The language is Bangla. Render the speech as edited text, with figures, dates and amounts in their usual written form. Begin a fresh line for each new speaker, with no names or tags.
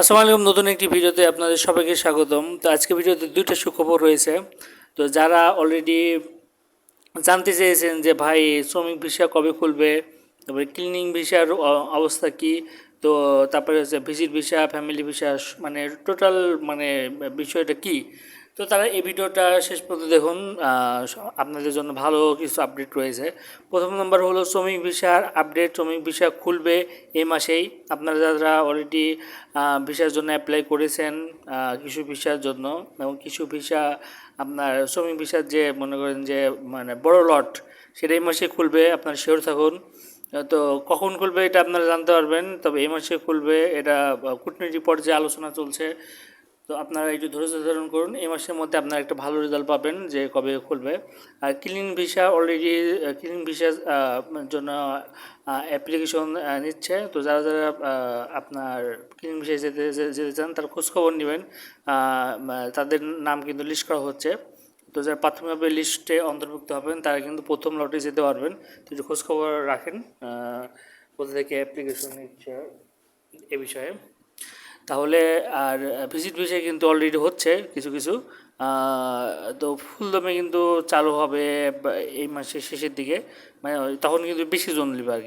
আসসালামু আলাইকুম। নতুন একটি ভিডিওতে আপনাদের সবাইকে স্বাগতম। তো আজকে ভিডিওতে দুইটা সুখবর রয়েছে। তো যারা অলরেডি জানতে চেয়েছেন যে ভাই শ্রমিক ভিসা কবে খুলবে, তারপরে ক্লিনিং ভিসার অবস্থা কি, তো তারপরে হচ্ছে ভিজিট ভিসা, ফ্যামিলি ভিসা, মানে টোটাল মানে বিষয়টা কি, তো তারা এই ভিডিওটা শেষ পর্যন্ত দেখুন। আপনাদের জন্য ভালো কিছু আপডেট রয়েছে। প্রথম নম্বর হলো শ্রমিক ভিসার আপডেট। শ্রমিক ভিসা খুলবে এই মাসেই। আপনারা যারা অলরেডি ভিসার জন্য অ্যাপ্লাই করেছেন, কিছু ভিসার জন্য, এবং কিছু ভিসা আপনার শ্রমিক ভিসার যে মনে করেন যে মানে বড় লট, সেটা এই মাসে খুলবে, আপনার শিওর থাকুন। তো কখন খুলবে এটা আপনারা জানতে পারবেন, তবে এই মাসে খুলবে, এটা কূটনৈতিক পর্যায়ে আলোচনা চলছে। তো আপনারা একটু ধৈর্য ধারণ করুন, এই মাসের মধ্যে আপনারা একটা ভালো রেজাল্ট পাবেন যে কবে খুলবে। আর ক্লিন ভিসা অলরেডি, ক্লিন ভিসার জন্য অ্যাপ্লিকেশন নিচ্ছে। তো যারা যারা আপনার ক্লিন ভিসায় যেতে চান তারা খোঁজখবর নেবেন। তাদের নাম কিন্তু লিস্ট করা হচ্ছে। তো যারা প্রাথমিকভাবে লিস্টে অন্তর্ভুক্ত হবেন তারা কিন্তু প্রথম লটে যেতে পারবেন। তো একটু খোঁজখবর রাখেন কোথা থেকে অ্যাপ্লিকেশন নিচ্ছে এ বিষয়ে। তাহলে আর ভিজিট ভিসা কিন্তু অলরেডি হচ্ছে কিছু কিছু। তো ফুলদমে কিন্তু চালু হবে এই মাসের শেষের দিকে, মানে তখন কিন্তু বেশি জন নেবে আর কি।